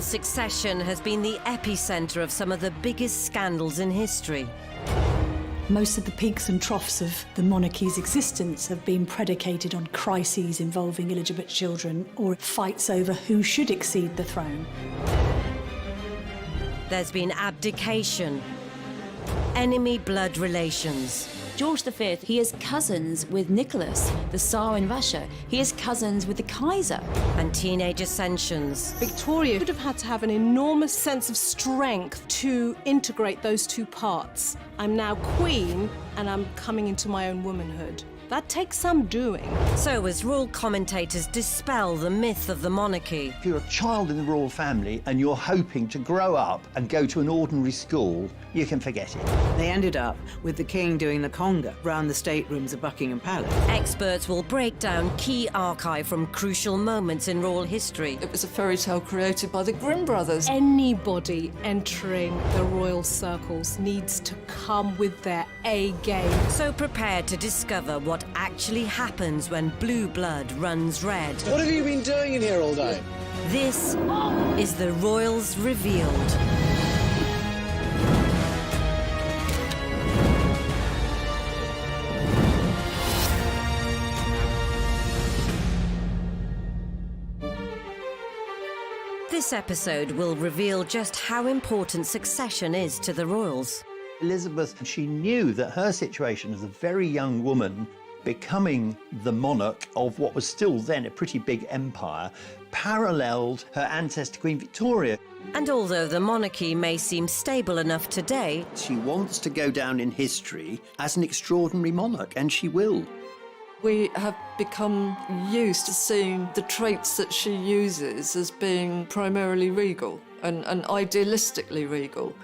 succession has been the epicenter of some of the biggest scandals in history. Most of the peaks and troughs of the monarchy's existence have been predicated on crises involving illegitimate children or fights over who should exceed the throne. There's been abdication, enemy blood relations. George V, he is cousins with Nicholas, the Tsar in Russia. He is cousins with the Kaiser. And teenage ascensions. Victoria would have had to have an enormous sense of strength to integrate those two parts. I'm now queen, and I'm coming into my own womanhood. That takes some doing. So as royal commentators dispel the myth of the monarchy. If you're a child in the royal family and you're hoping to grow up and go to an ordinary school, you can forget it. They ended up with the king doing the conga round the staterooms of Buckingham Palace. Experts will break down key archive from crucial moments in royal history. It was a fairy tale created by the Grimm brothers. Anybody entering the royal circles needs to come with their A game. So prepare to discover what actually happens when blue blood runs red. What have you been doing in here all day? This is the Royals Revealed. This episode will reveal just how important succession is to the royals. Elizabeth, she knew that her situation as a very young woman becoming the monarch of what was still then a pretty big empire paralleled her ancestor Queen Victoria. And although the monarchy may seem stable enough today, She wants to go down in history as an extraordinary monarch, and she will. We have become used to seeing the traits that she uses as being primarily regal and idealistically regal.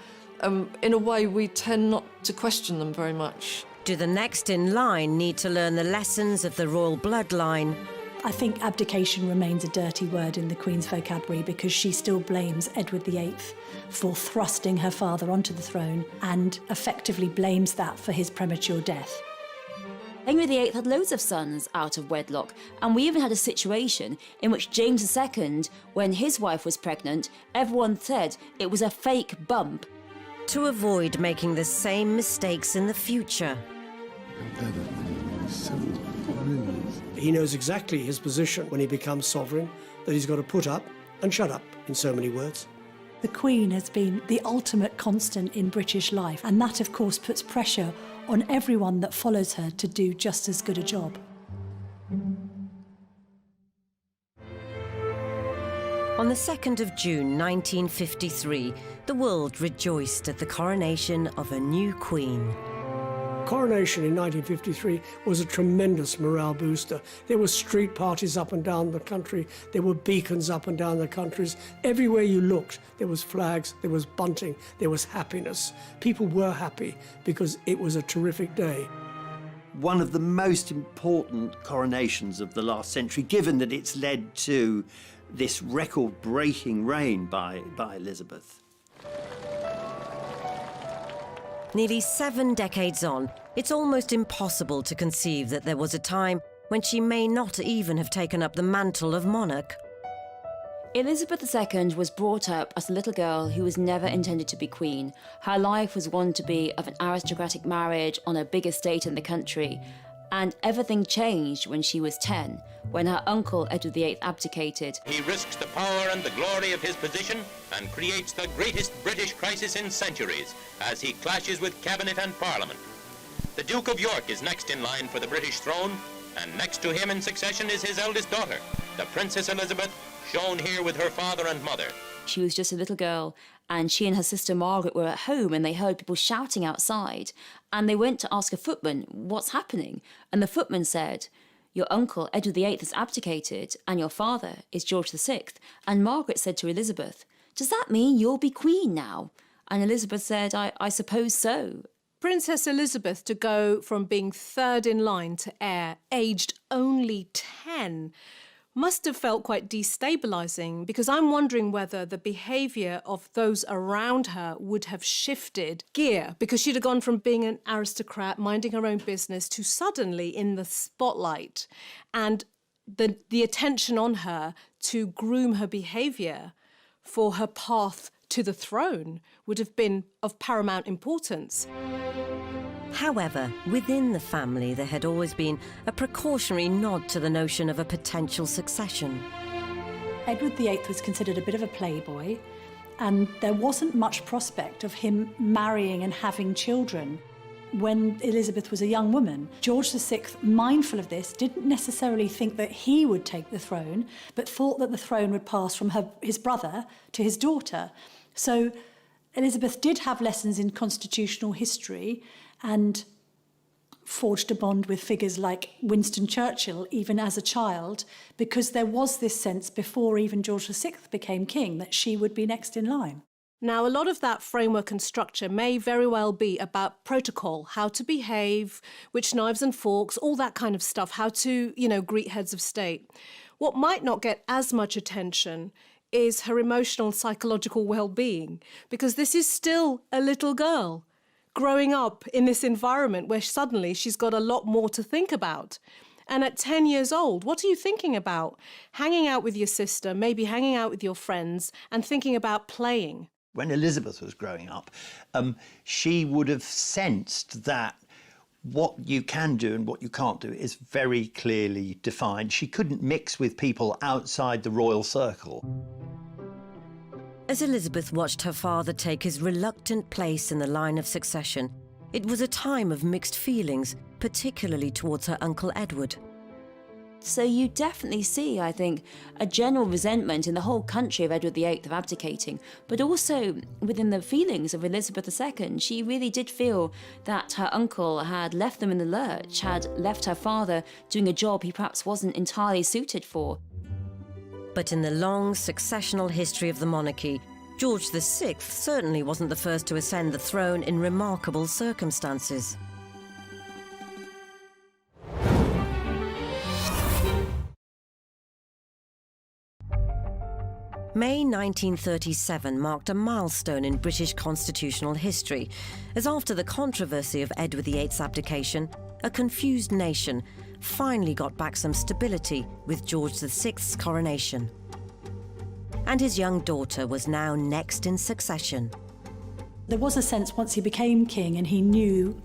In a way, we tend not to question them very much. do the next in line need to learn the lessons of the royal bloodline? I think abdication remains a dirty word in the Queen's vocabulary because she still blames Edward VIII for thrusting her father onto the throne and effectively blames that for his premature death. Henry VIII had loads of sons out of wedlock, and we even had a situation in which James II, when his wife was pregnant, everyone said it was a fake bump. To avoid making the same mistakes in the future. He knows exactly his position when he becomes sovereign, that he's got to put up and shut up, in so many words. The Queen has been the ultimate constant in British life, and that, of course, puts pressure on everyone that follows her to do just as good a job. On the 2nd of June 1953, the world rejoiced at the coronation of a new queen. Coronation in 1953 was a tremendous morale booster. There were street parties up and down the country. There were beacons up and down the countries. Everywhere you looked, there was flags, there was bunting, there was happiness. People were happy because it was a terrific day. One of the most important coronations of the last century, given that it's led to this record-breaking reign by Elizabeth. Nearly 7 decades on, it's almost impossible to conceive that there was a time when she may not even have taken up the mantle of monarch. Elizabeth II was brought up as a little girl who was never intended to be queen. Her life was one to be of an aristocratic marriage on a big estate in the country, and everything changed when she was 10, when her uncle Edward VIII abdicated. He risks the power and the glory of his position and creates the greatest British crisis in centuries as he clashes with cabinet and parliament. The Duke of York is next in line for the British throne, and next to him in succession is his eldest daughter, the Princess Elizabeth, shown here with her father and mother. She was just a little girl, and she and her sister Margaret were at home, and they heard people shouting outside, and they went to ask a footman, what's happening? And the footman said, your uncle Edward VIII has abdicated, and your father is George VI. And Margaret said to Elizabeth, does that mean you'll be queen now? And Elizabeth said, I suppose so. Princess Elizabeth to go from being third in line to heir, aged only 10, must have felt quite destabilising, because I'm wondering whether the behaviour of those around her would have shifted gear, because she'd have gone from being an aristocrat, minding her own business, to suddenly in the spotlight, and the attention on her to groom her behaviour for her path to the throne would have been of paramount importance. However, within the family there had always been a precautionary nod to the notion of a potential succession. Edward VIII was considered a bit of a playboy, and there wasn't much prospect of him marrying and having children when Elizabeth was a young woman. George VI, mindful of this, didn't necessarily think that he would take the throne, but thought that the throne would pass from his brother to his daughter. So Elizabeth did have lessons in constitutional history and forged a bond with figures like Winston Churchill, even as a child, because there was this sense before even George VI became king that she would be next in line. Now, a lot of that framework and structure may very well be about protocol, how to behave, which knives and forks, all that kind of stuff, how to, greet heads of state. What might not get as much attention is her emotional and psychological well-being, because this is still a little girl growing up in this environment where suddenly she's got a lot more to think about. And at 10 years old, what are you thinking about? Hanging out with your sister, maybe hanging out with your friends, and thinking about playing. When Elizabeth was growing up, she would have sensed that what you can do and what you can't do is very clearly defined. She couldn't mix with people outside the royal circle. As Elizabeth watched her father take his reluctant place in the line of succession, it was a time of mixed feelings, particularly towards her uncle Edward. So you definitely see, I think, a general resentment in the whole country of Edward VIII of abdicating, but also within the feelings of Elizabeth II. She really did feel that her uncle had left them in the lurch, had left her father doing a job he perhaps wasn't entirely suited for. But in the long successional history of the monarchy, George VI certainly wasn't the first to ascend the throne in remarkable circumstances. May 1937 marked a milestone in British constitutional history, as after the controversy of Edward VIII's abdication, a confused nation finally got back some stability with George VI's coronation. And his young daughter was now next in succession. There was a sense once he became king and he knew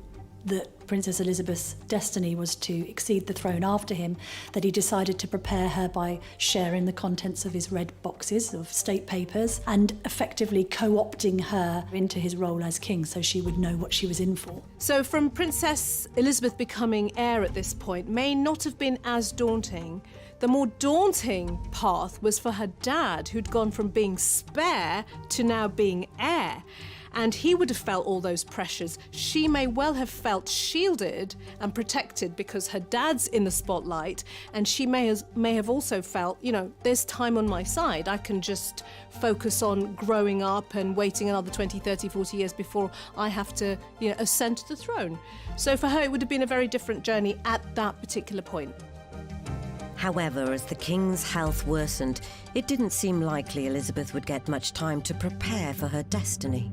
that Princess Elizabeth's destiny was to exceed the throne after him, that he decided to prepare her by sharing the contents of his red boxes of state papers and effectively co-opting her into his role as king so she would know what she was in for. So from Princess Elizabeth becoming heir at this point may not have been as daunting. The more daunting path was for her dad, who'd gone from being spare to now being heir. And he would have felt all those pressures. She may well have felt shielded and protected because her dad's in the spotlight, and she may have also felt, there's time on my side. I can just focus on growing up and waiting another 20, 30, 40 years before I have to, ascend to the throne. So for her, it would have been a very different journey at that particular point. However, as the king's health worsened, it didn't seem likely Elizabeth would get much time to prepare for her destiny.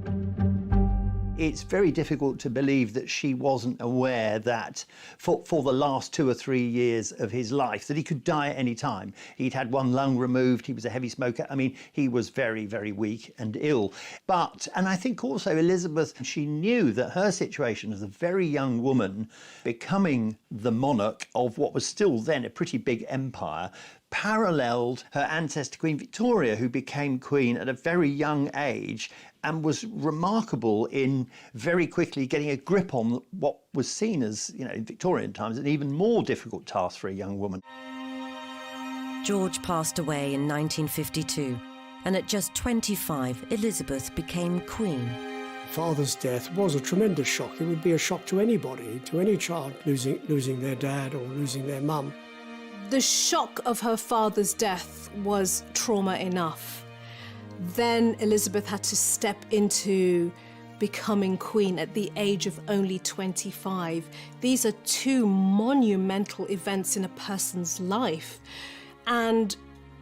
It's very difficult to believe that she wasn't aware that for the last 2 or 3 years of his life, that he could die at any time. He'd had one lung removed, he was a heavy smoker. I mean, he was very, very weak and ill. And I think also Elizabeth, she knew that her situation as a very young woman, becoming the monarch of what was still then a pretty big empire, paralleled her ancestor Queen Victoria, who became queen at a very young age and was remarkable in very quickly getting a grip on what was seen as, in Victorian times, an even more difficult task for a young woman. George passed away in 1952, and at just 25, Elizabeth became queen. Father's death was a tremendous shock. It would be a shock to anybody, to any child losing their dad or losing their mum. The shock of her father's death was trauma enough. Then Elizabeth had to step into becoming queen at the age of only 25. These are 2 monumental events in a person's life. And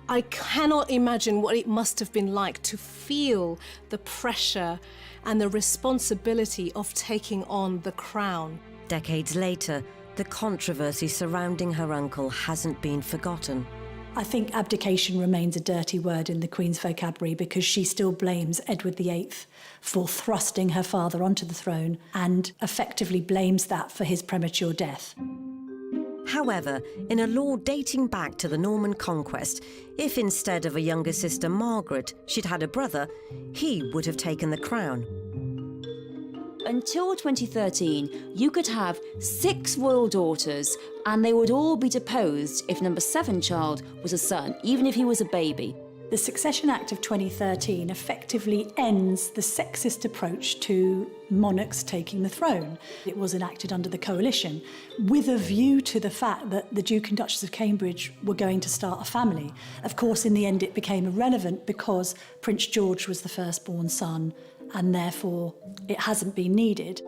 I cannot imagine what it must have been like to feel the pressure and the responsibility of taking on the crown. Decades later, the controversy surrounding her uncle hasn't been forgotten. I think abdication remains a dirty word in the Queen's vocabulary because she still blames Edward VIII for thrusting her father onto the throne and effectively blames that for his premature death. However, in a law dating back to the Norman conquest, if instead of a younger sister Margaret she'd had a brother, he would have taken the crown. Until 2013, you could have 6 royal daughters and they would all be deposed if number 7 child was a son, even if he was a baby. The Succession Act of 2013 effectively ends the sexist approach to monarchs taking the throne. It was enacted under the coalition with a view to the fact that the Duke and Duchess of Cambridge were going to start a family. Of course, in the end, it became irrelevant because Prince George was the firstborn son and therefore it hasn't been needed.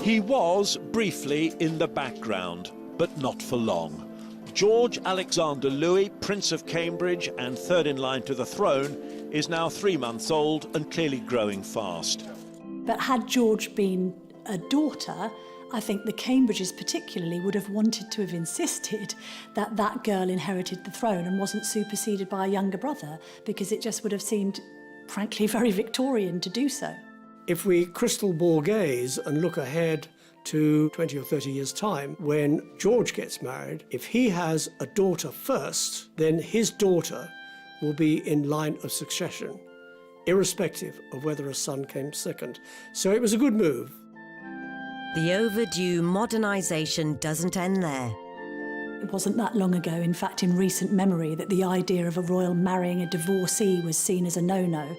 He was briefly in the background, but not for long. George Alexander Louis, Prince of Cambridge and third in line to the throne, is now 3 months old and clearly growing fast. But had George been a daughter, I think the Cambridges particularly would have wanted to have insisted that that girl inherited the throne and wasn't superseded by a younger brother, because it just would have seemed, frankly, very Victorian to do so. If we crystal ball gaze and look ahead to 20 or 30 years' time, when George gets married, if he has a daughter first, then his daughter will be in line of succession, irrespective of whether a son came second. So it was a good move. The overdue modernisation doesn't end there. It wasn't that long ago, in fact, in recent memory, that the idea of a royal marrying a divorcee was seen as a no-no.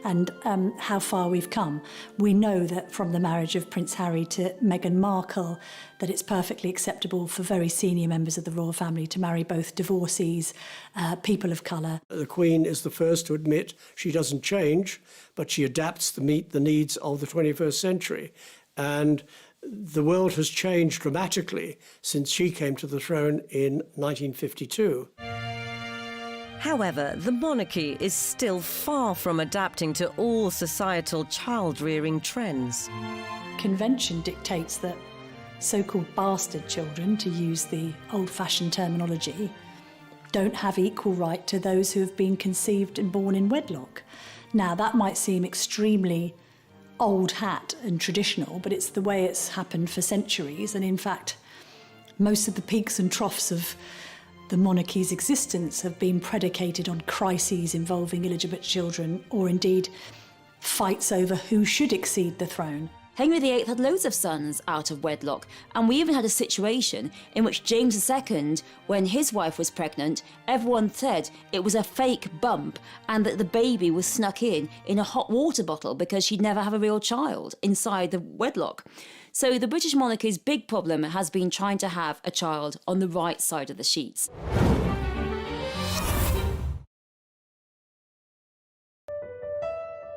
And how far we've come. We know that from the marriage of Prince Harry to Meghan Markle, that it's perfectly acceptable for very senior members of the royal family to marry both divorcees, people of colour. The Queen is the first to admit she doesn't change, but she adapts to meet the needs of the 21st century. And the world has changed dramatically since she came to the throne in 1952. However, the monarchy is still far from adapting to all societal child-rearing trends. Convention dictates that so-called bastard children, to use the old-fashioned terminology, don't have equal right to those who have been conceived and born in wedlock. Now, that might seem extremely old hat and traditional, but it's the way it's happened for centuries. And in fact, most of the peaks and troughs of the monarchy's existence have been predicated on crises involving illegitimate children, or indeed fights over who should exceed the throne. Henry VIII had loads of sons out of wedlock, and we even had a situation in which James II, when his wife was pregnant, everyone said it was a fake bump and that the baby was snuck in a hot water bottle because she'd never have a real child inside the wedlock. So the British monarchy's big problem has been trying to have a child on the right side of the sheets.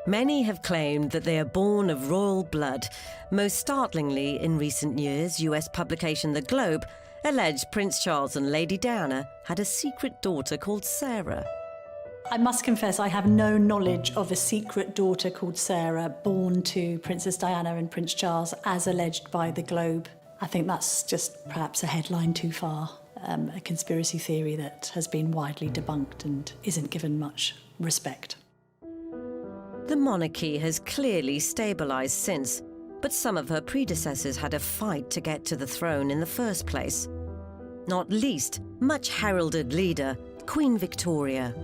Many have claimed that they are born of royal blood. Most startlingly, in recent years, US publication The Globe alleged Prince Charles and Lady Diana had a secret daughter called Sarah. I must confess I have no knowledge of a secret daughter called Sarah born to Princess Diana and Prince Charles, as alleged by The Globe. I think that's just perhaps a headline too far, a conspiracy theory that has been widely debunked and isn't given much respect. The monarchy has clearly stabilised since, but some of her predecessors had a fight to get to the throne in the first place. Not least, much heralded leader, Queen Victoria.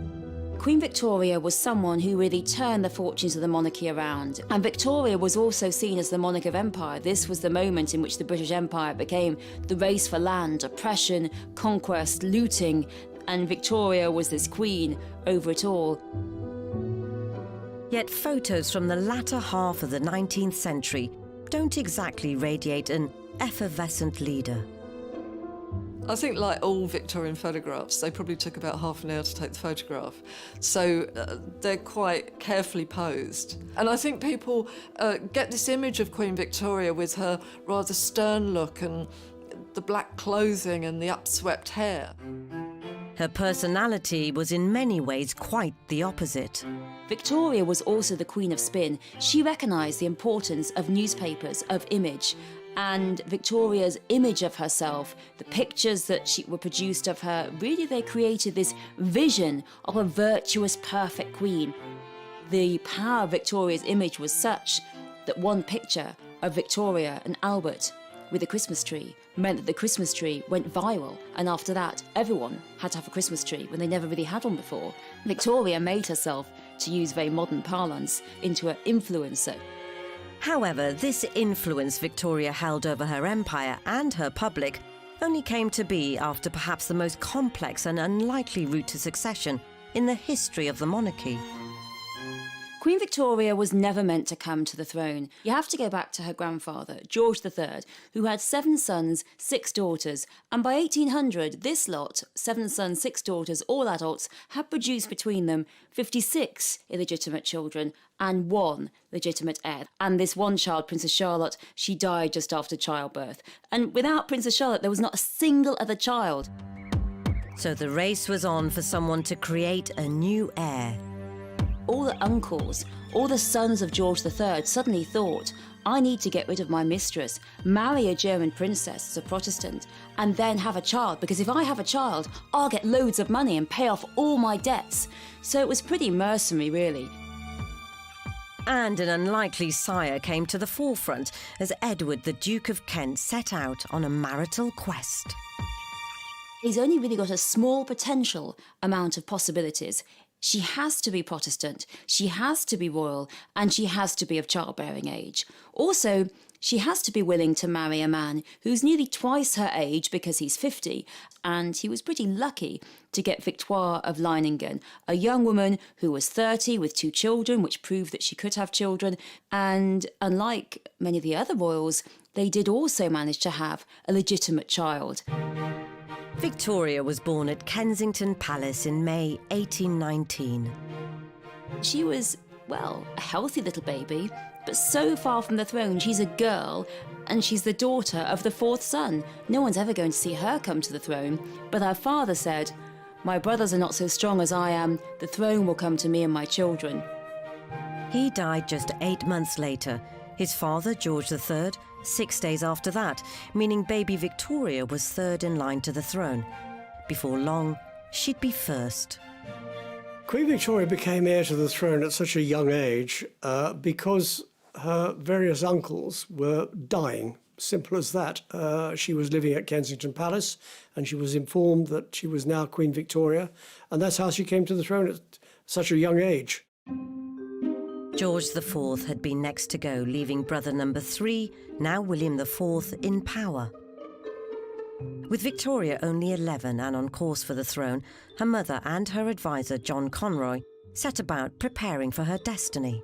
Queen Victoria was someone who really turned the fortunes of the monarchy around. And Victoria was also seen as the monarch of empire. This was the moment in which the British Empire became the race for land, oppression, conquest, looting, and Victoria was this queen over it all. Yet photos from the latter half of the 19th century don't exactly radiate an effervescent leader. I think, like all Victorian photographs, they probably took about half an hour to take the photograph. So they're quite carefully posed. And I think people get this image of Queen Victoria with her rather stern look and the black clothing and the upswept hair. Her personality was in many ways quite the opposite. Victoria was also the queen of spin. She recognised the importance of newspapers, of image, And Victoria's image of herself, the pictures that were produced of her, really they created this vision of a virtuous, perfect queen. The power of Victoria's image was such that one picture of Victoria and Albert with a Christmas tree meant that the Christmas tree went viral, and after that everyone had to have a Christmas tree when they never really had one before. Victoria made herself, to use very modern parlance, into an influencer. However, this influence Victoria held over her empire and her public only came to be after perhaps the most complex and unlikely route to succession in the history of the monarchy. Queen Victoria was never meant to come to the throne. You have to go back to her grandfather, George III, who had 7 sons, 6 daughters, and by 1800, this lot, 7 sons, 6 daughters, all adults, had produced between them 56 illegitimate children and 1 legitimate heir. And this one child, Princess Charlotte, she died just after childbirth. And without Princess Charlotte, there was not a single other child. So the race was on for someone to create a new heir. All the uncles, all the sons of George III suddenly thought, I need to get rid of my mistress, marry a German princess as a Protestant, and then have a child, because if I have a child, I'll get loads of money and pay off all my debts. So it was pretty mercenary, really. And an unlikely sire came to the forefront as Edward, the Duke of Kent, set out on a marital quest. He's only really got a small potential amount of possibilities. She has to be Protestant, she has to be royal, and she has to be of childbearing age. Also, she has to be willing to marry a man who's nearly twice her age because he's 50, and he was pretty lucky to get Victoire of Leiningen, a young woman who was 30 with 2 children, which proved that she could have children, and unlike many of the other royals, they did also manage to have a legitimate child. Victoria was born at Kensington Palace in May 1819. She was, well, a healthy little baby, but so far from the throne, she's a girl, and she's the daughter of the 4th son. No one's ever going to see her come to the throne, but her father said, my brothers are not so strong as I am, the throne will come to me and my children. He died just 8 months later. His father, George III, 6 days after that, meaning baby Victoria was 3rd in line to the throne. Before long, she'd be first. Queen Victoria became heir to the throne at such a young age because her various uncles were dying. Simple as that. She was living at Kensington Palace and she was informed that she was now Queen Victoria, and that's how she came to the throne at such a young age. George IV had been next to go, leaving brother number 3, now William IV, in power. With Victoria only 11 and on course for the throne, her mother and her advisor, John Conroy, set about preparing for her destiny.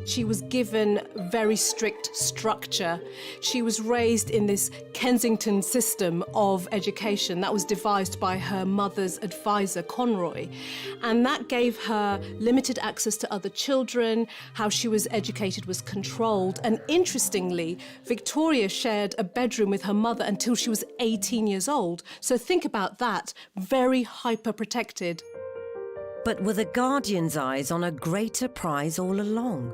She was given very strict structure. She was raised in this Kensington system of education that was devised by her mother's advisor, Conroy. And that gave her limited access to other children. How she was educated was controlled. And interestingly, Victoria shared a bedroom with her mother until she was 18 years old. So think about that, very hyper-protected. But were the Guardian's eyes on a greater prize all along?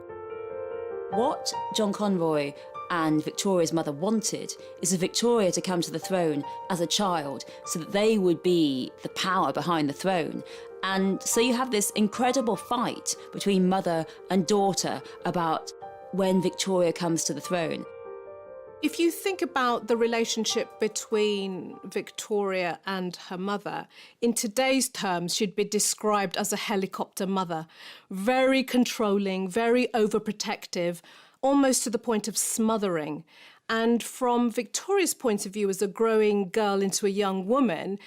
What John Conroy and Victoria's mother wanted is for Victoria to come to the throne as a child so that they would be the power behind the throne. And so you have this incredible fight between mother and daughter about when Victoria comes to the throne. If you think about the relationship between Victoria and her mother, in today's terms, she'd be described as a helicopter mother. Very controlling, very overprotective, almost to the point of smothering. And from Victoria's point of view as a growing girl into a young woman,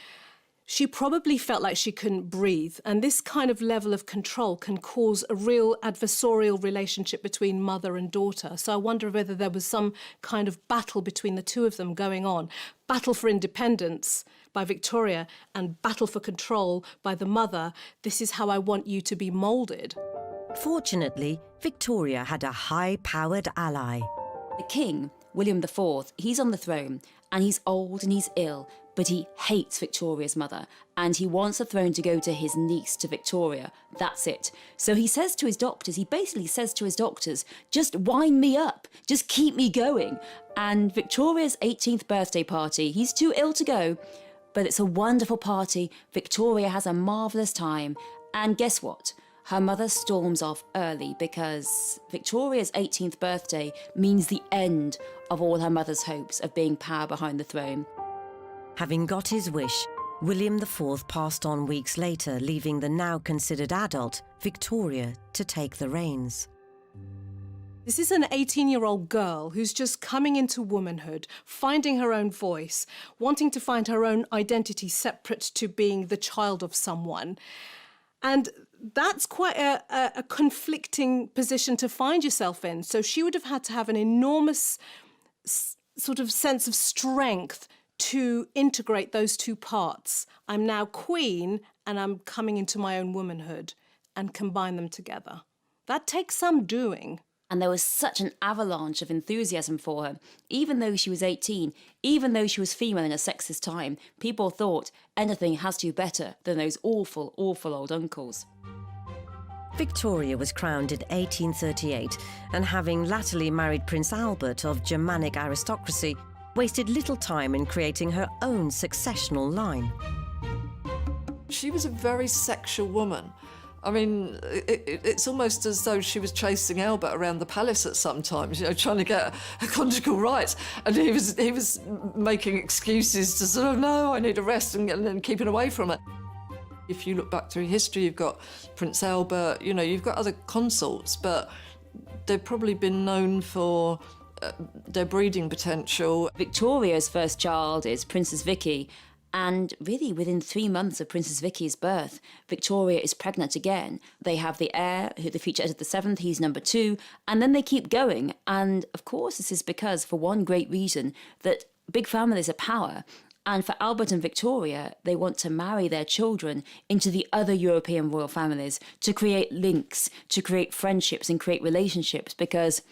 she probably felt like she couldn't breathe. And this kind of level of control can cause a real adversarial relationship between mother and daughter. So I wonder whether there was some kind of battle between the two of them going on. Battle for independence by Victoria and battle for control by the mother. This is how I want you to be moulded. Fortunately, Victoria had a high-powered ally. The king, William IV, he's on the throne and he's old and he's ill, but he hates Victoria's mother, and he wants the throne to go to his niece, to Victoria. That's it. So he says to his doctors, just wind me up, just keep me going. And Victoria's 18th birthday party, he's too ill to go, but it's a wonderful party. Victoria has a marvellous time. And guess what? Her mother storms off early because Victoria's 18th birthday means the end of all her mother's hopes of being power behind the throne. Having got his wish, William IV passed on weeks later, leaving the now considered adult Victoria to take the reins. This is an 18-year-old girl who's just coming into womanhood, finding her own voice, wanting to find her own identity separate to being the child of someone. And that's quite a conflicting position to find yourself in. So she would have had to have an enormous sort of sense of strength to integrate those two parts. I'm now queen and I'm coming into my own womanhood, and combine them together. That takes some doing. And there was such an avalanche of enthusiasm for her. Even though she was 18, even though she was female in a sexist time, people thought anything has to be better than those awful, awful old uncles. Victoria was crowned in 1838, and having latterly married Prince Albert of Germanic aristocracy, wasted little time in creating her own successional line. She was a very sexual woman. I mean, it's almost as though she was chasing Albert around the palace at some times, trying to get a conjugal right. And he was making excuses to sort of, no, I need a rest, and then keeping away from it. If you look back through history, you've got Prince Albert, you've got other consorts, but they've probably been known for their breeding potential. Victoria's first child is Princess Vicky, and really within 3 months of Princess Vicky's birth, Victoria is pregnant again. They have the heir, the future Edward VII, he's number 2, and then they keep going. And of course this is because, for one great reason, that big families are power. And for Albert and Victoria, they want to marry their children into the other European royal families to create links, to create friendships and create relationships, because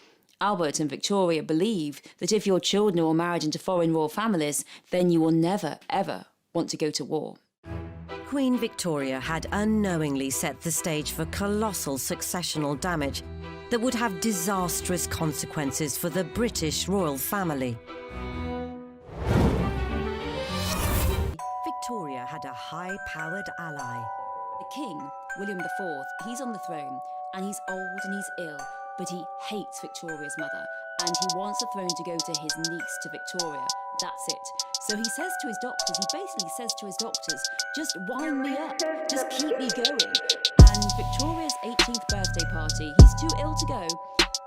Albert and Victoria believe that if your children are all married into foreign royal families, then you will never, ever want to go to war. Queen Victoria had unknowingly set the stage for colossal successional damage that would have disastrous consequences for the British royal family. Victoria had a high-powered ally. The king, William IV, he's on the throne, and he's old and he's ill, but he hates Victoria's mother, and he wants the throne to go to his niece, to Victoria. That's it. So he says to his doctors, just wind me up, just keep me going. And Victoria's 18th birthday party, he's too ill to go,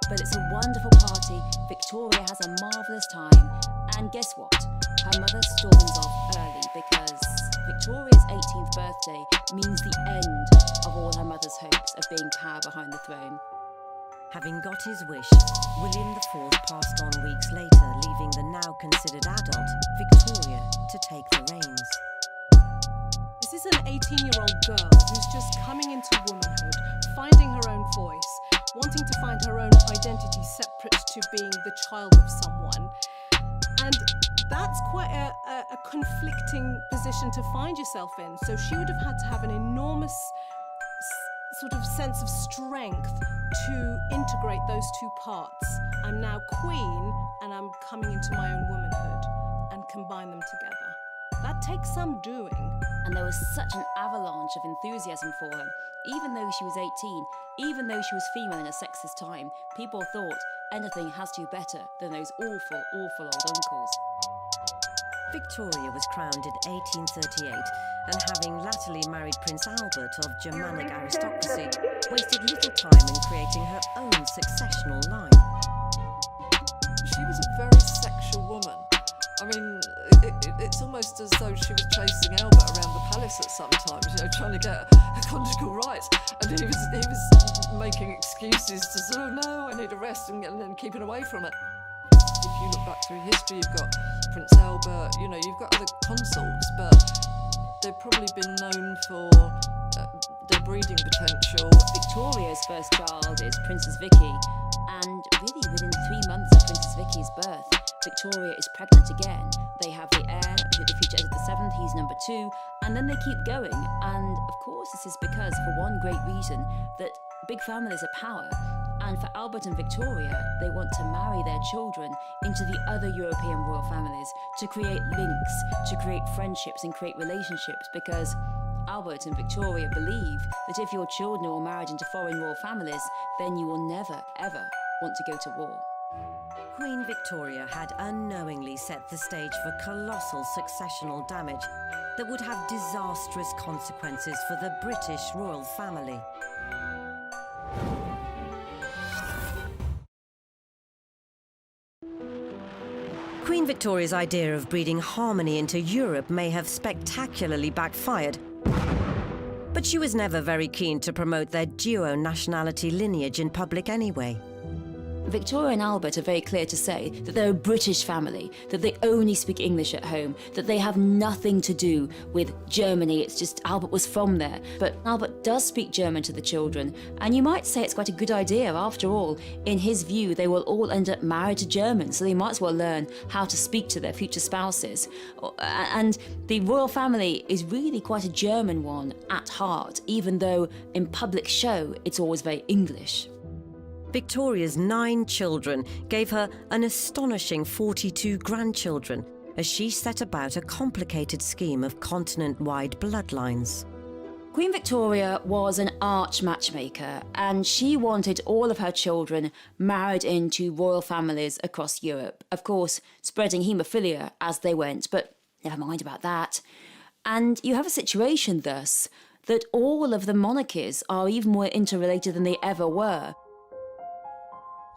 but it's a wonderful party. Victoria has a marvellous time. And guess what? Her mother storms off early because Victoria's 18th birthday means the end of all her mother's hopes of being power behind the throne. Having got his wish, William IV passed on weeks later, leaving the now considered adult Victoria to take the reins. This is an 18-year-old girl who's just coming into womanhood, finding her own voice, wanting to find her own identity separate to being the child of someone. And that's quite a conflicting position to find yourself in. So she would have had to have an enormous sort of sense of strength to integrate those two parts. I'm now queen and I'm coming into my own womanhood, and combine them together. That takes some doing. And there was such an avalanche of enthusiasm for her. Even though she was 18, even though she was female in a sexist time, people thought anything has to be better than those awful, awful old uncles. Victoria was crowned in 1838, and having latterly married Prince Albert of Germanic aristocracy, wasted little time in creating her own successional line. She was a very sexual woman. I mean, it's almost as though she was chasing Albert around the palace at some times, trying to get a conjugal right. And he was making excuses to sort of, no, I need a rest, and then keeping away from it. If you look back through history, you've got Prince Albert, you've got other consorts, but they've probably been known for their breeding potential. Victoria's first child is Princess Vicky, and really within 3 months of Princess Vicky's birth, Victoria is pregnant again. They have the heir, the future Edward VII, he's number 2, and then they keep going. And of course, this is because, for one great reason, that big families are power. And for Albert and Victoria, they want to marry their children into the other European royal families to create links, to create friendships and create relationships, because Albert and Victoria believe that if your children are all married into foreign royal families, then you will never, ever want to go to war. Queen Victoria had unknowingly set the stage for colossal successional damage that would have disastrous consequences for the British royal family. Queen Victoria's idea of breeding harmony into Europe may have spectacularly backfired, but she was never very keen to promote their duo-nationality lineage in public anyway. Victoria and Albert are very clear to say that they're a British family, that they only speak English at home, that they have nothing to do with Germany. It's just Albert was from there. But Albert does speak German to the children, and you might say it's quite a good idea. After all, in his view, they will all end up married to Germans, so they might as well learn how to speak to their future spouses. And the royal family is really quite a German one at heart, even though in public show it's always very English. Victoria's 9 children gave her an astonishing 42 grandchildren as she set about a complicated scheme of continent-wide bloodlines. Queen Victoria was an arch matchmaker, and she wanted all of her children married into royal families across Europe, of course spreading haemophilia as they went, but never mind about that. And you have a situation thus that all of the monarchies are even more interrelated than they ever were.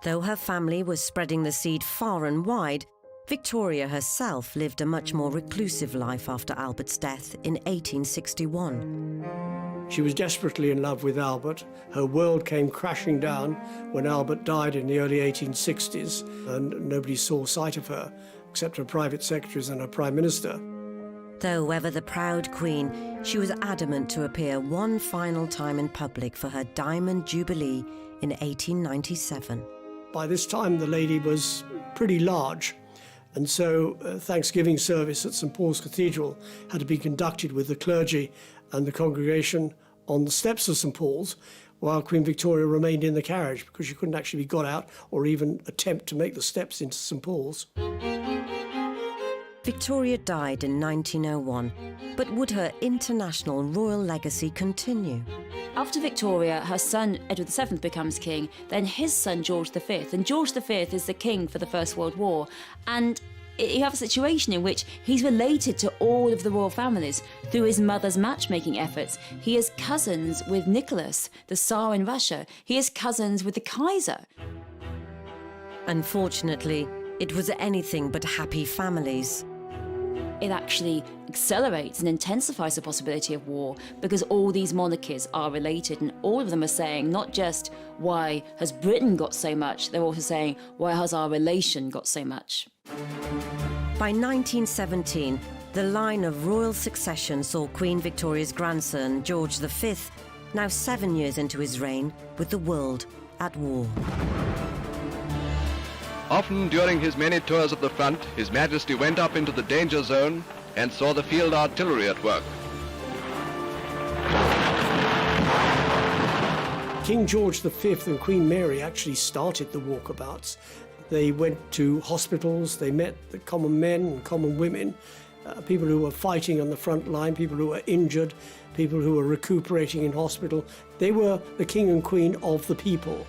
Though her family was spreading the seed far and wide, Victoria herself lived a much more reclusive life after Albert's death in 1861. She was desperately in love with Albert. Her world came crashing down when Albert died in the early 1860s, and nobody saw sight of her except her private secretaries and her prime minister. Though ever the proud queen, she was adamant to appear one final time in public for her Diamond Jubilee in 1897. By this time, the lady was pretty large, and so Thanksgiving service at St Paul's Cathedral had to be conducted with the clergy and the congregation on the steps of St Paul's, while Queen Victoria remained in the carriage because she couldn't actually be got out or even attempt to make the steps into St Paul's. Victoria died in 1901, but would her international royal legacy continue? After Victoria, her son Edward VII becomes king, then his son George V, and George V is the king for the First World War, and you have a situation in which he's related to all of the royal families through his mother's matchmaking efforts. He is cousins with Nicholas, the Tsar in Russia. He is cousins with the Kaiser. Unfortunately, it was anything but happy families. It actually accelerates and intensifies the possibility of war because all these monarchies are related, and all of them are saying not just why has Britain got so much, they're also saying why has our relation got so much. By 1917, the line of royal succession saw Queen Victoria's grandson, George V, now 7 years into his reign, with the world at war. Often during his many tours at the front, His Majesty went up into the danger zone and saw the field artillery at work. King George V and Queen Mary actually started the walkabouts. They went to hospitals, they met the common men and common women, people who were fighting on the front line, people who were injured, people who were recuperating in hospital. They were the king and queen of the people.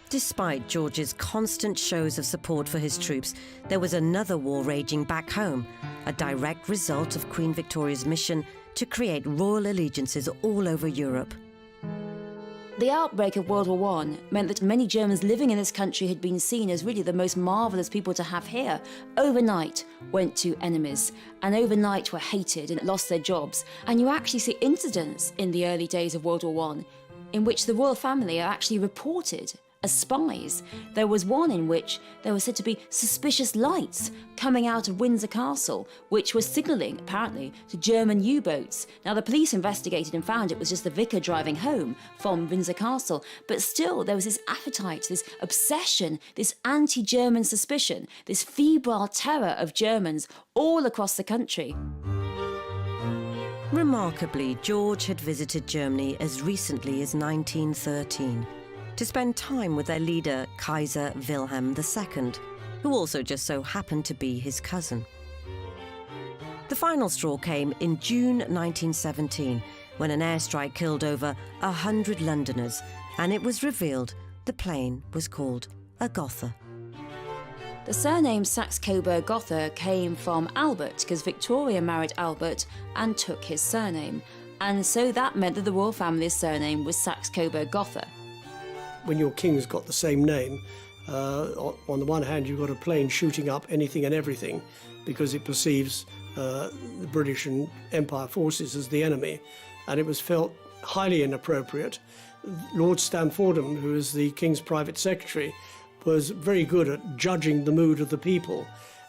Despite George's constant shows of support for his troops, there was another war raging back home, a direct result of Queen Victoria's mission to create royal allegiances all over Europe. The outbreak of World War I meant that many Germans living in this country had been seen as really the most marvellous people to have here. Overnight went to enemies, and overnight were hated and lost their jobs. And you actually see incidents in the early days of World War I in which the royal family are actually reported as spies. There was one in which there were said to be suspicious lights coming out of Windsor Castle, which was signalling, apparently, to German U-boats. Now, the police investigated and found it was just the vicar driving home from Windsor Castle, but still there was this appetite, this obsession, this anti-German suspicion, this febrile terror of Germans all across the country. Remarkably, George had visited Germany as recently as 1913 to spend time with their leader, Kaiser Wilhelm II, who also just so happened to be his cousin. The final straw came in June 1917, when an airstrike killed over 100 Londoners, and it was revealed the plane was called a Gotha. The surname Saxe-Coburg-Gotha came from Albert, because Victoria married Albert and took his surname. And so that meant that the royal family's surname was Saxe-Coburg-Gotha. When your king's got the same name, on the one hand, you've got a plane shooting up anything and everything because it perceives the British and Empire forces as the enemy, and it was felt highly inappropriate. Lord Stamfordham, who is the King's private secretary, was very good at judging the mood of the people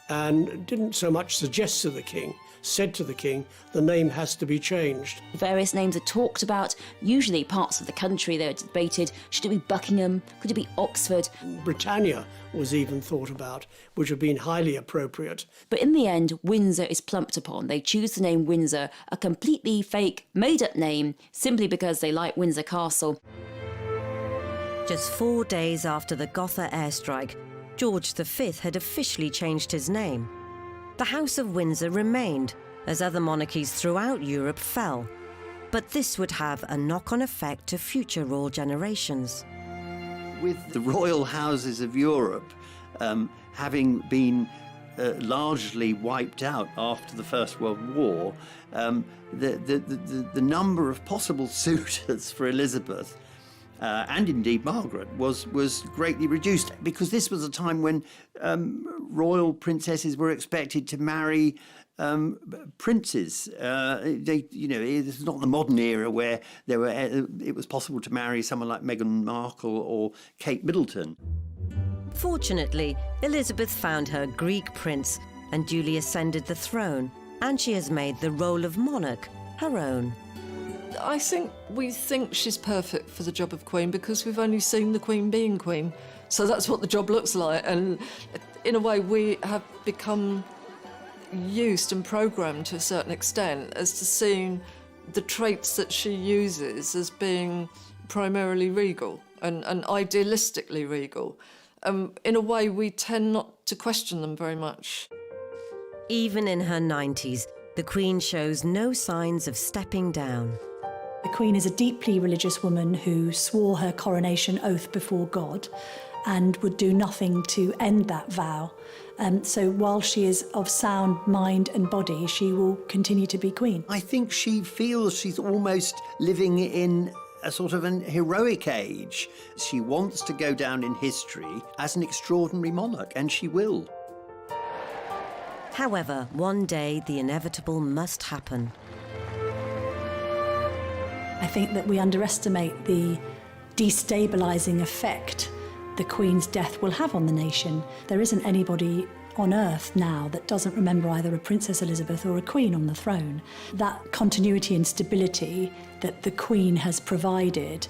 and didn't so much suggest to the King, said to the King, the name has to be changed. Various names are talked about, usually parts of the country. They're debated, should it be Buckingham, could it be Oxford? Britannia was even thought about, which would have been highly appropriate. But in the end, Windsor is plumped upon. They choose the name Windsor, a completely fake, made-up name, simply because they like Windsor Castle. Just 4 days after the Gotha airstrike, George V had officially changed his name. The House of Windsor remained, as other monarchies throughout Europe fell. But this would have a knock-on effect to future royal generations. With the royal houses of Europe having been largely wiped out after the First World War, the number of possible suitors for Elizabeth and indeed Margaret was greatly reduced, because this was a time when royal princesses were expected to marry princes. This is not the modern era where it was possible to marry someone like Meghan Markle or Kate Middleton. Fortunately, Elizabeth found her Greek prince and duly ascended the throne, and she has made the role of monarch her own. I think we think she's perfect for the job of Queen because we've only seen the Queen being Queen. So that's what the job looks like. And in a way, we have become used and programmed to a certain extent as to seeing the traits that she uses as being primarily regal and idealistically regal. In a way, we tend not to question them very much. Even in her 90s, the Queen shows no signs of stepping down. The Queen is a deeply religious woman who swore her coronation oath before God and would do nothing to end that vow. So while she is of sound mind and body, she will continue to be Queen. I think she feels she's almost living in a sort of an heroic age. She wants to go down in history as an extraordinary monarch, and she will. However, one day the inevitable must happen. I think that we underestimate the destabilising effect the Queen's death will have on the nation. There isn't anybody on earth now that doesn't remember either a Princess Elizabeth or a Queen on the throne. That continuity and stability that the Queen has provided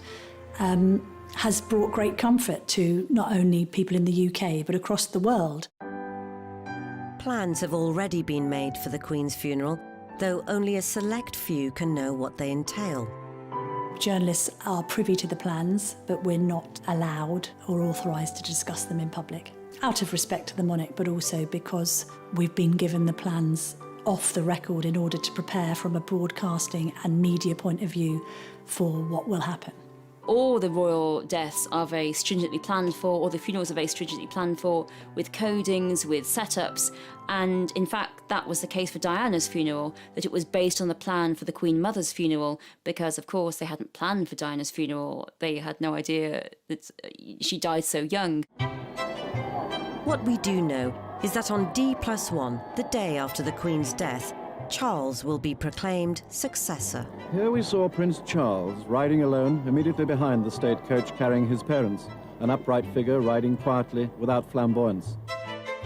has brought great comfort to not only people in the UK but across the world. Plans have already been made for the Queen's funeral, though only a select few can know what they entail. Journalists are privy to the plans, but we're not allowed or authorised to discuss them in public, out of respect to the monarch, but also because we've been given the plans off the record in order to prepare from a broadcasting and media point of view for what will happen. All the royal deaths are very stringently planned for, or the funerals are very stringently planned for, with codings, with setups. And in fact, that was the case for Diana's funeral, that it was based on the plan for the Queen Mother's funeral, because of course they hadn't planned for Diana's funeral. They had no idea that she died so young. What we do know is that on D+1, the day after the Queen's death, Charles will be proclaimed successor. Here we saw Prince Charles riding alone immediately behind the state coach carrying his parents, an upright figure riding quietly without flamboyance.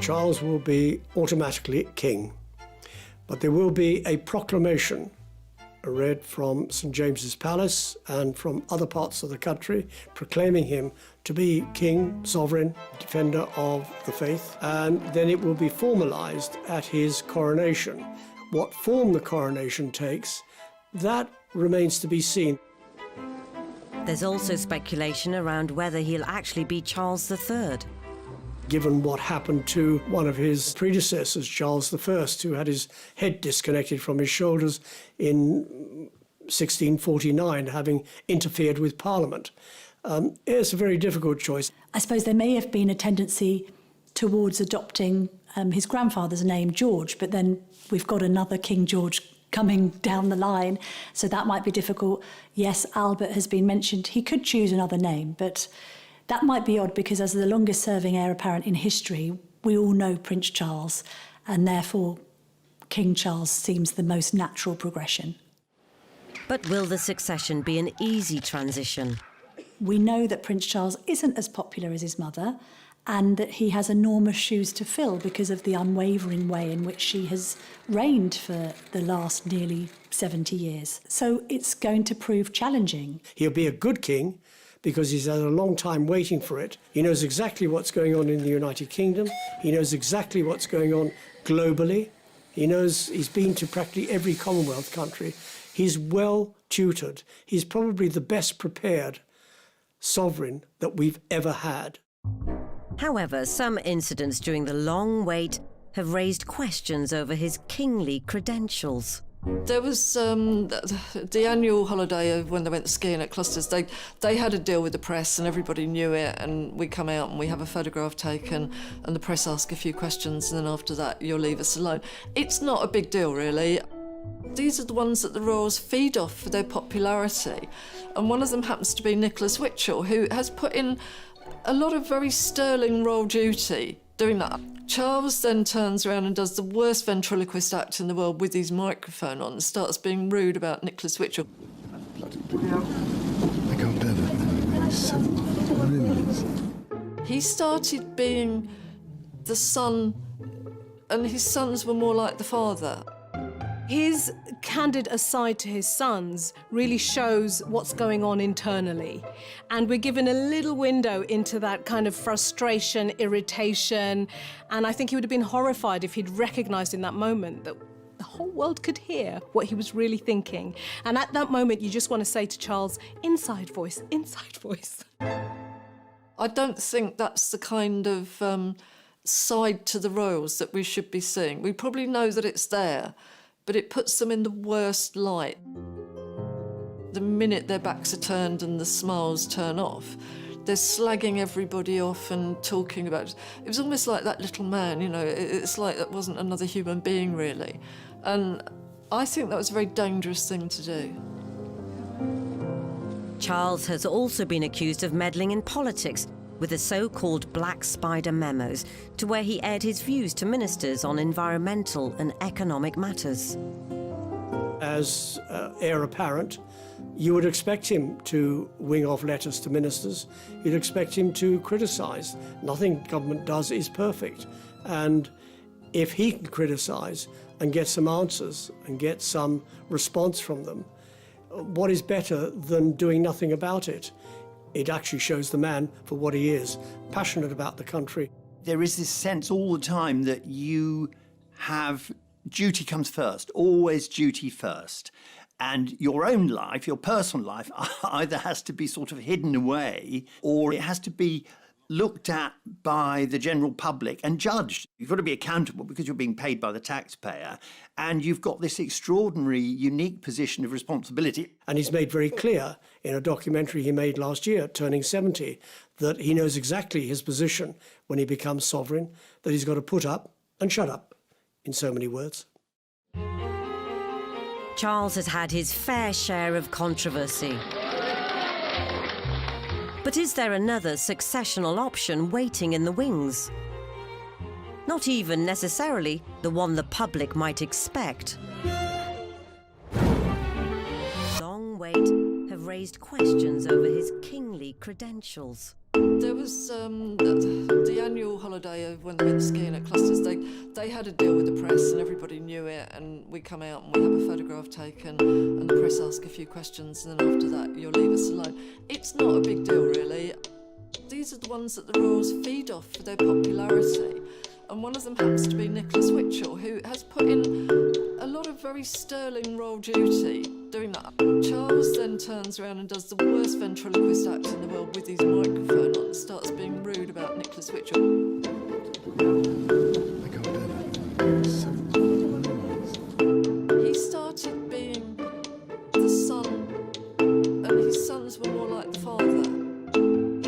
Charles will be automatically king, but there will be a proclamation read from St James's Palace and from other parts of the country proclaiming him to be king, sovereign, defender of the faith, and then it will be formalised at his coronation. What form the coronation takes, that remains to be seen. There's also speculation around whether he'll actually be Charles III. Given what happened to one of his predecessors, Charles I, who had his head disconnected from his shoulders in 1649, having interfered with Parliament. It's a very difficult choice. I suppose there may have been a tendency towards adopting his grandfather's name, George, but then we've got another King George coming down the line, so that might be difficult. Yes, Albert has been mentioned. He could choose another name, but that might be odd because as the longest-serving heir apparent in history, we all know Prince Charles, and therefore King Charles seems the most natural progression. But will the succession be an easy transition? We know that Prince Charles isn't as popular as his mother, and that he has enormous shoes to fill because of the unwavering way in which she has reigned for the last nearly 70 years. So it's going to prove challenging. He'll be a good king because he's had a long time waiting for it. He knows exactly what's going on in the United Kingdom. He knows exactly what's going on globally. He knows he's been to practically every Commonwealth country. He's well tutored. He's probably the best prepared sovereign that we've ever had. However, some incidents during the long wait have raised questions over his kingly credentials. There was the annual holiday of when they went skiing at Clusters. They had a deal with the press and everybody knew it, and we come out and we have a photograph taken and the press ask a few questions, and then after that you'll leave us alone. It's not a big deal really. These are the ones that the royals feed off for their popularity, and one of them happens to be Nicholas Witchell, who has put in a lot of very sterling royal duty doing that. Charles then turns around and does the worst ventriloquist act in the world with his microphone on and starts being rude about Nicholas Witchell. Bloody I can't bear that. He's so brilliant. He started being the son, and his sons were more like the father. His candid aside to his sons really shows what's going on internally. And we're given a little window into that kind of frustration, irritation. And I think he would have been horrified if he'd recognised in that moment that the whole world could hear what he was really thinking. And at that moment, you just want to say to Charles, inside voice, inside voice. I don't think that's the kind of side to the royals that we should be seeing. We probably know that it's there, but it puts them in the worst light. The minute their backs are turned and the smiles turn off, they're slagging everybody off and talking about... It was almost like that little man, you know, it's like that wasn't another human being, really. And I think that was a very dangerous thing to do. Charles has also been accused of meddling in politics with the so-called Black Spider memos, to where he aired his views to ministers on environmental and economic matters. As heir apparent, you would expect him to wing off letters to ministers. You'd expect him to criticise. Nothing government does is perfect. And if he can criticise and get some answers and get some response from them, what is better than doing nothing about it? It actually shows the man for what he is, passionate about the country. There is this sense all the time that you have duty comes first, always duty first. And your own life, your personal life, either has to be sort of hidden away or it has to be looked at by the general public and judged. You've got to be accountable because you're being paid by the taxpayer, and you've got this extraordinary, unique position of responsibility. And he's made very clear in a documentary he made last year, turning 70, that he knows exactly his position when he becomes sovereign, that he's got to put up and shut up, in so many words. Charles has had his fair share of controversy. But is there another successional option waiting in the wings? Not even necessarily the one the public might expect. Long wait have raised questions over his kingly credentials. There was the annual holiday of when they went skiing at Clusters. They had a deal with the press and everybody knew it, and we come out and we have a photograph taken and the press ask a few questions, and then after that you'll leave us alone. It's not a big deal really. These are the ones that the royals feed off for their popularity, and one of them happens to be Nicholas Witchell, who has put in a lot of very sterling royal duty doing that. Charles then turns around and does the worst ventriloquist act in the world with his microphone on and starts being rude about Nicholas Witchell. I can't bear it. He started being the son, and his sons were more like the father.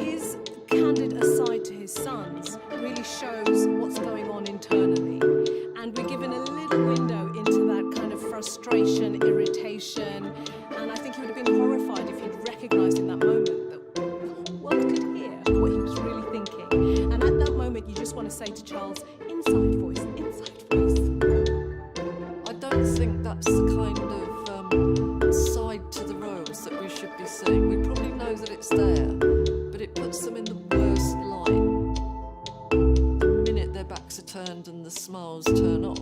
His candid aside to his sons really shows what's going on internally, and we're given a little window into that kind of frustration, irritation, and I think he would have been horrified if he'd recognised in that moment that the whole world could hear what he was really thinking. And at that moment you just want to say to Charles, inside voice, inside voice. I don't think that's the kind of side to the royals that we should be seeing. We probably know that it's there, but it puts them in the worst light. The minute their backs are turned and the smiles turn off,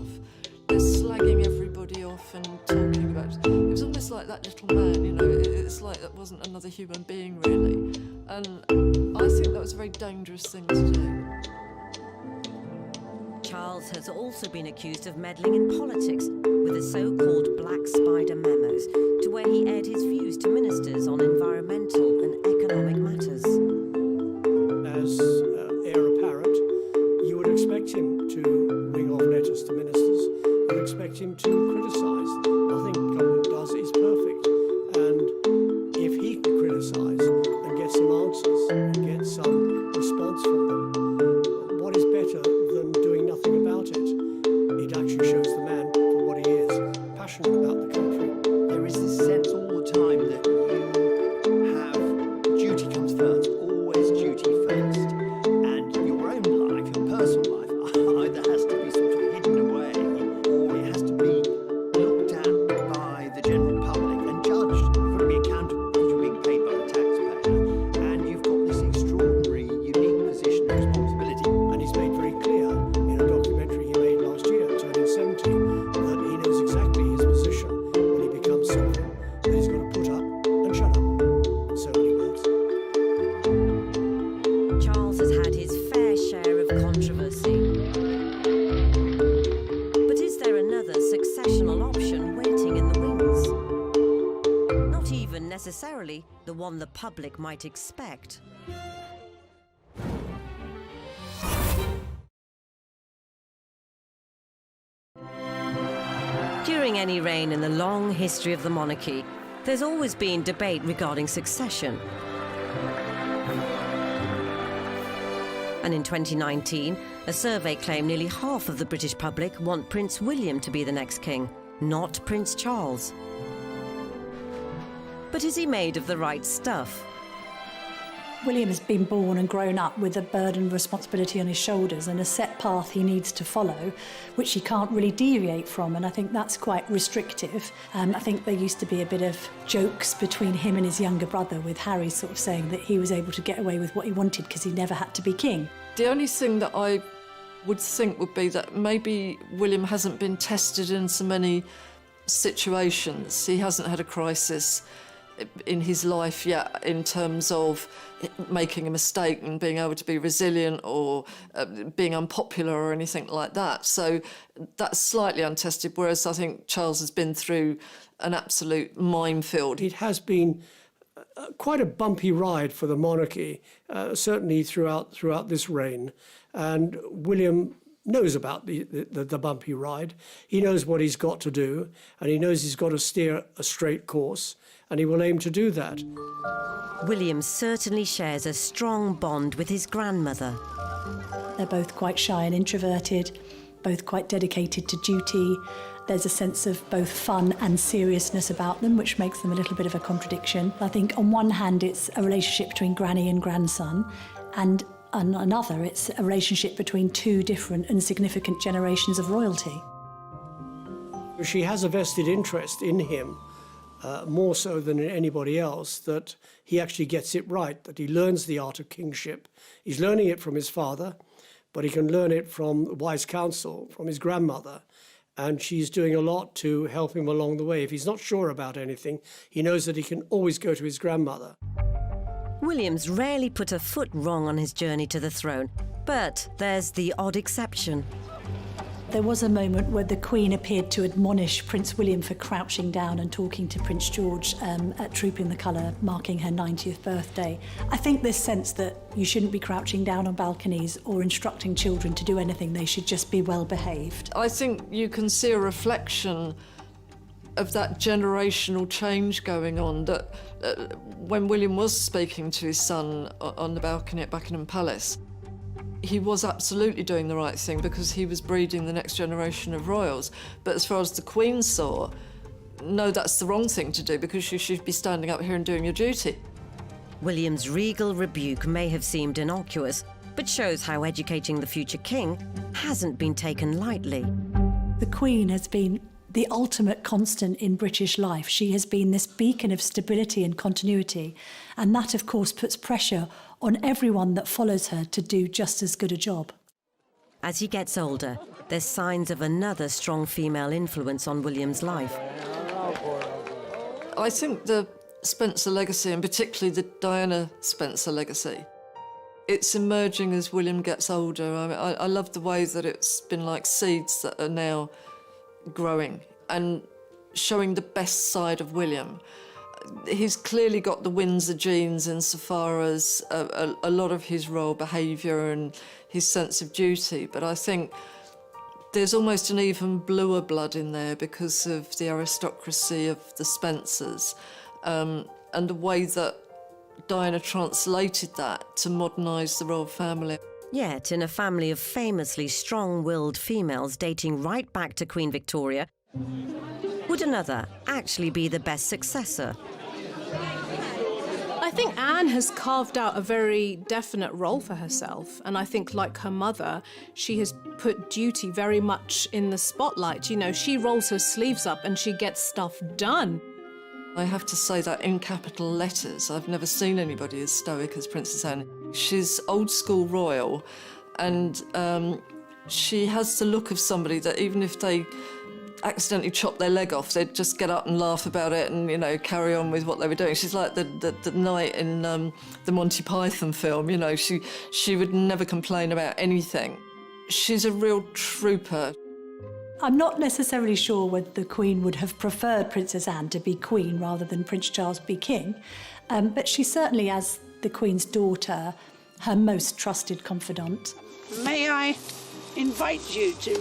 they're slagging everybody off and talking about it. It was almost like that little man, you know, it's like that wasn't another human being really. And I think that was a very dangerous thing to do. Charles has also been accused of meddling in politics with the so-called Black Spider memos, to where he aired his views to ministers on environmental and economic matters. As heir apparent, you would expect him to ring off letters to ministers. You would expect him to criticise. Nothing government does is perfect. And if he can criticise and get some answers and get some response from them, what is better than doing nothing about it? It actually shows the man for what he is, passionate about the country. There is this sense all the time that you have duty comes first, always duty first, and your own life, your personal life, either has to be sort of hidden away or it has to be looked at by the general public and judged. You've got to be accountable because you're being paid by the taxpayer, and you've got this extraordinary, unique position of responsibility. And he's made very clear in a documentary he made last year, turning 70, that he knows exactly his position when he becomes sovereign, that he's got to put up and shut up, in so many words. Charles has had his fair share of controversy. But is there another successional option waiting in the wings? Not even necessarily the one the public might expect. During any reign in the long history of the monarchy, there's always been debate regarding succession. And in 2019, a survey claimed nearly half of the British public want Prince William to be the next king, not Prince Charles. But is he made of the right stuff? William has been born and grown up with a burden of responsibility on his shoulders and a set path he needs to follow, which he can't really deviate from, and I think that's quite restrictive. I think there used to be a bit of jokes between him and his younger brother, with Harry sort of saying that he was able to get away with what he wanted because he never had to be king. The only thing that I would think would be that maybe William hasn't been tested in so many situations. He hasn't had a crisis in his life yet in terms of making a mistake and being able to be resilient or being unpopular or anything like that. So that's slightly untested, whereas I think Charles has been through an absolute minefield. It has been quite a bumpy ride for the monarchy, certainly throughout this reign. And William knows about the bumpy ride. He knows what he's got to do, and he knows he's got to steer a straight course, and he will aim to do that. William certainly shares a strong bond with his grandmother. They're both quite shy and introverted, both quite dedicated to duty. There's a sense of both fun and seriousness about them, which makes them a little bit of a contradiction. I think on one hand it's a relationship between granny and grandson, and On another, it's a relationship between two different and significant generations of royalty. She has a vested interest in him, more so than in anybody else, that he actually gets it right, that he learns the art of kingship. He's learning it from his father, but he can learn it from wise counsel, from his grandmother. And she's doing a lot to help him along the way. If he's not sure about anything, he knows that he can always go to his grandmother. William's rarely put a foot wrong on his journey to the throne, but there's the odd exception. There was a moment where the Queen appeared to admonish Prince William for crouching down and talking to Prince George at Trooping the Colour, marking her 90th birthday. I think this sense that you shouldn't be crouching down on balconies or instructing children to do anything, they should just be well behaved. I think you can see a reflection of that generational change going on, that when William was speaking to his son on the balcony at Buckingham Palace, he was absolutely doing the right thing because he was breeding the next generation of royals. But as far as the Queen saw, no, that's the wrong thing to do because you should be standing up here and doing your duty. William's regal rebuke may have seemed innocuous, but shows how educating the future king hasn't been taken lightly. The Queen has been the ultimate constant in British life. She has been this beacon of stability and continuity, and that, of course, puts pressure on everyone that follows her to do just as good a job. As he gets older, there's signs of another strong female influence on William's life. I think the Spencer legacy, and particularly the Diana Spencer legacy, it's emerging as William gets older. I mean, I love the way that it's been like seeds that are now growing and showing the best side of William. He's clearly got the Windsor genes insofar as a lot of his royal behaviour and his sense of duty, but I think there's almost an even bluer blood in there because of the aristocracy of the Spencers and the way that Diana translated that to modernise the royal family. Yet, in a family of famously strong-willed females dating right back to Queen Victoria, would another actually be the best successor? I think Anne has carved out a very definite role for herself, and I think, like her mother, she has put duty very much in the spotlight. You know, she rolls her sleeves up and she gets stuff done. I have to say that in capital letters, I've never seen anybody as stoic as Princess Anne. She's old school royal, and she has the look of somebody that even if they accidentally chop their leg off, they'd just get up and laugh about it and, you know, carry on with what they were doing. She's like the knight in the Monty Python film, you know, she would never complain about anything. She's a real trooper. I'm not necessarily sure whether the Queen would have preferred Princess Anne to be Queen rather than Prince Charles be King, but she certainly, as the Queen's daughter, her most trusted confidant. May I invite you to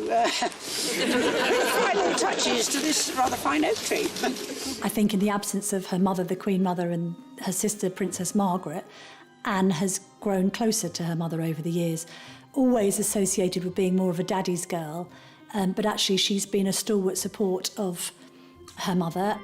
final touches to this rather fine oak tree? I think in the absence of her mother, the Queen Mother, and her sister, Princess Margaret, Anne has grown closer to her mother over the years, always associated with being more of a daddy's girl, but actually she's been a stalwart support of her mother.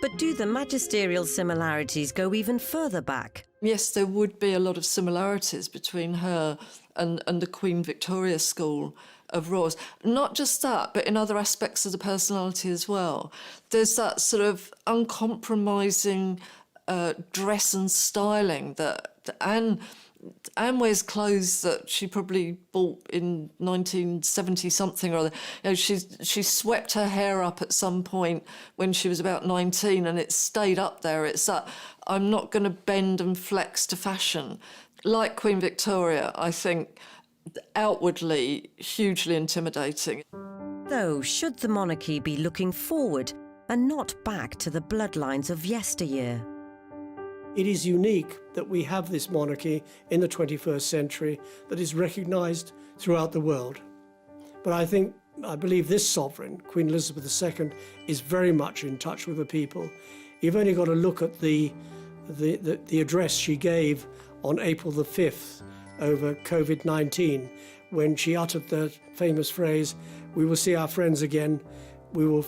But do the magisterial similarities go even further back? Yes, there would be a lot of similarities between her and the Queen Victoria school of royals. Not just that, but in other aspects of the personality as well. There's that sort of uncompromising dress and styling that Anne wears clothes that she probably bought in 1970-something or other. You know, she swept her hair up at some point when she was about 19 and it stayed up there. It's that I'm not going to bend and flex to fashion. Like Queen Victoria, I think, outwardly hugely intimidating. Though, should the monarchy be looking forward and not back to the bloodlines of yesteryear? It is unique that we have this monarchy in the 21st century that is recognised throughout the world. But I believe this sovereign, Queen Elizabeth II, is very much in touch with the people. You've only got to look at the address she gave on April the 5th over COVID-19, when she uttered the famous phrase, "We will see our friends again, we will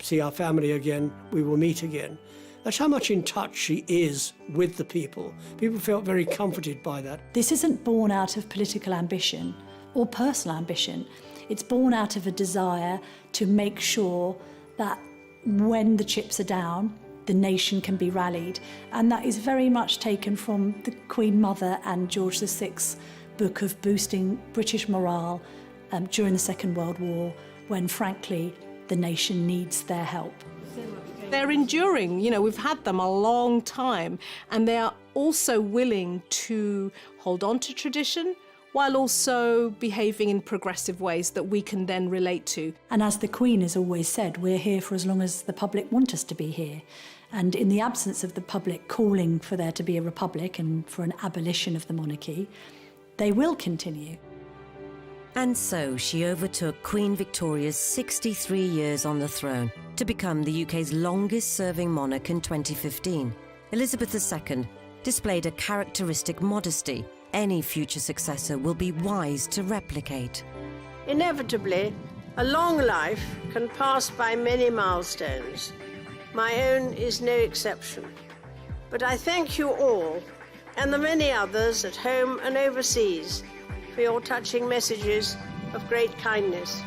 see our family again, we will meet again." That's how much in touch she is with the people. People felt very comforted by that. This isn't born out of political ambition or personal ambition. It's born out of a desire to make sure that when the chips are down, the nation can be rallied. And that is very much taken from the Queen Mother and George VI's book of boosting British morale during the Second World War, when, frankly, the nation needs their help. They're enduring, you know, we've had them a long time, and they are also willing to hold on to tradition while also behaving in progressive ways that we can then relate to. And as the Queen has always said, we're here for as long as the public want us to be here. And in the absence of the public calling for there to be a republic and for an abolition of the monarchy, they will continue. And so she overtook Queen Victoria's 63 years on the throne to become the UK's longest-serving monarch in 2015. Elizabeth II displayed a characteristic modesty any future successor will be wise to replicate. Inevitably, a long life can pass by many milestones. My own is no exception. But I thank you all, and the many others at home and overseas, for your touching messages of great kindness.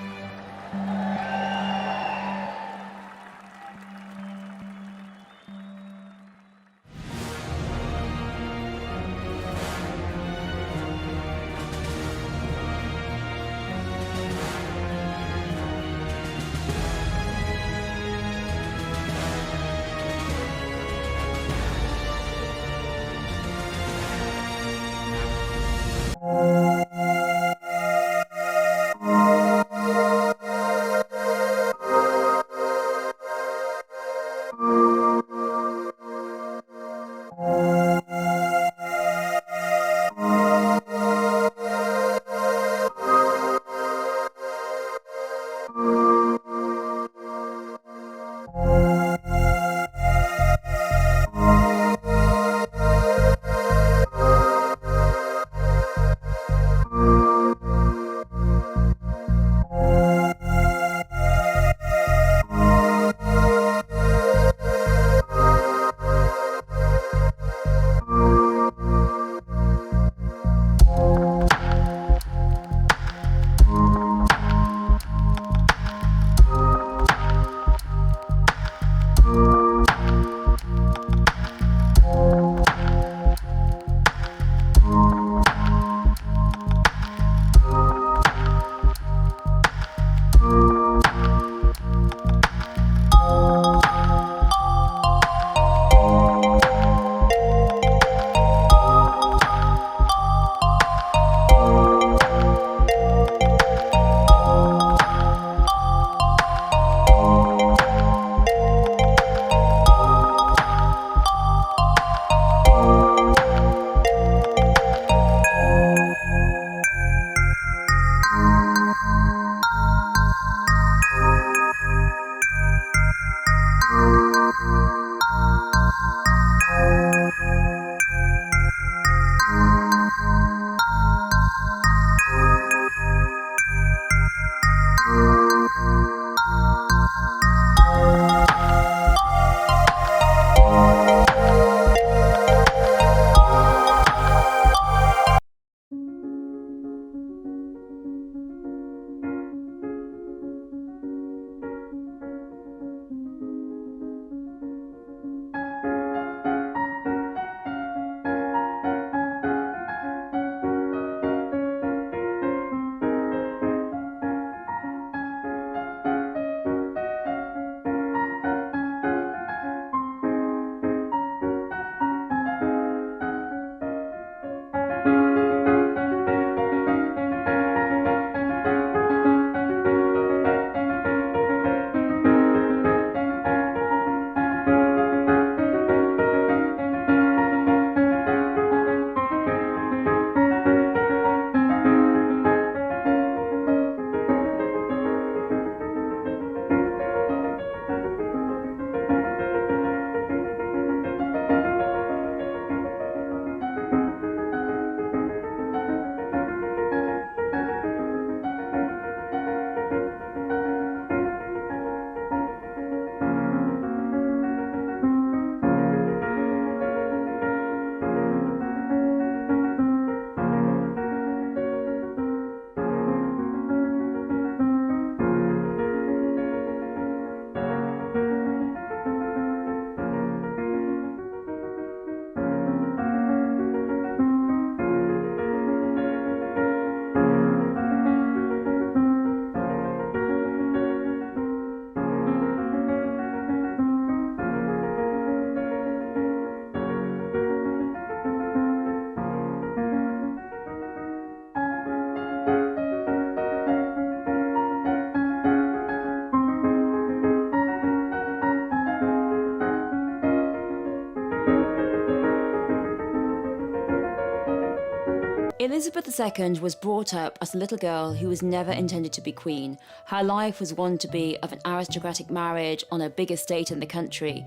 Elizabeth II was brought up as a little girl who was never intended to be queen. Her life was one to be of an aristocratic marriage on a big estate in the country,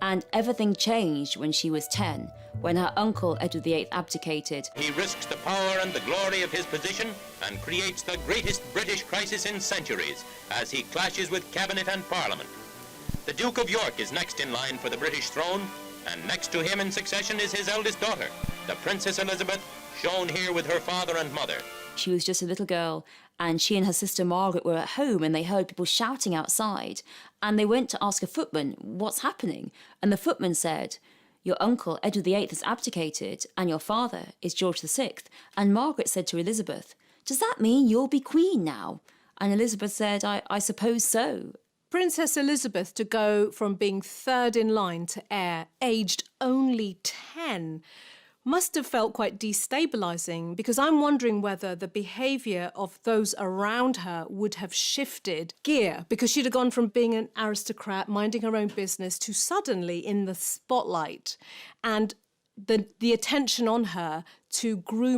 and everything changed when she was 10, when her uncle Edward VIII abdicated. He risks the power and the glory of his position and creates the greatest British crisis in centuries as he clashes with cabinet and parliament. The Duke of York is next in line for the British throne, and next to him in succession is his eldest daughter, the Princess Elizabeth, shown here with her father and mother. She was just a little girl, and she and her sister Margaret were at home, and they heard people shouting outside, and they went to ask a footman, what's happening? And the footman said, your uncle Edward VIII has abdicated, and your father is George VI. And Margaret said to Elizabeth, does that mean you'll be queen now? And Elizabeth said, I suppose so. Princess Elizabeth to go from being third in line to heir, aged only 10, must have felt quite destabilising, because I'm wondering whether the behaviour of those around her would have shifted gear, because she'd have gone from being an aristocrat, minding her own business, to suddenly in the spotlight, and the attention on her to groom